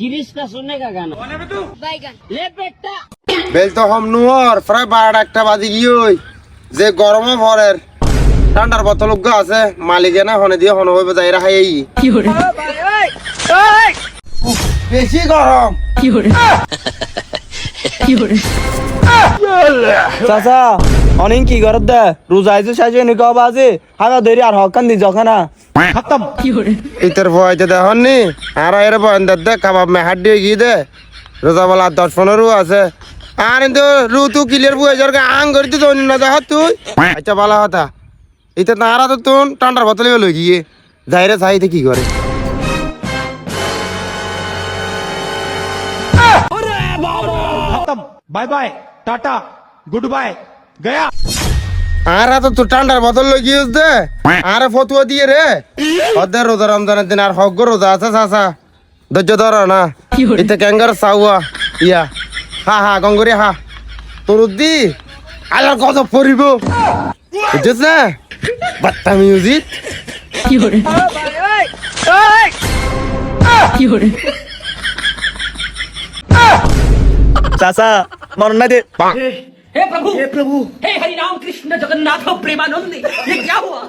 Series का सुनने का गाना बैगन ले बेटा বেল তো হম নুয়ার প্রায় 12টা বাজে গিয়ে যে গরমে ভরের ঠান্ডার বোতল উগা আছে মালিকে না হনে দিয়ে হনে হইবে যাইরা হাই কি করে বেশি গরম কি করে কি করে চাচা অনেক কি করত দে রোজা আইছে সাজে নিকো বাজে হাগা ধরি আর হকান দি যখানা কি করে ইতর ভয়তে দেখনি আর এর বন্ধ দে কাবাব মে হাড্ডি গিয়ে দে রোজা বলা 10-15 আছে আর কিন্তু রুতু ক্লিয়ার বুয়ে জরকে আং করতে তো না দেখ তুই আচ্ছা ভালো কথা এটা নারা তো তুন ঠান্ডার বোতলে লই গিয়ে যাইরে চাইতে কি করে bye bye tata good bye गया আর তো তুই ঠান্ডার বোতল লই গিয়ে দে আর ফতুয়া দিয়ে রে ওদের রোজা রমজানের দিন আর হক রোজা আছে চাচা ধৈর্য ধর না কি করে? এটা ক্যাঙ্গার সাউয়া ইয়া হা হা গঙ্গরি হা তোর দি আল্লাহ কত পড়িব বুঝছিস না বাত্তা মিউজিক কি করে কি করে চাচা মন না দে हे प्रभु हे हरि राम कृष्ण जगन्नाथ प्रेमानंद ये क्या हुआ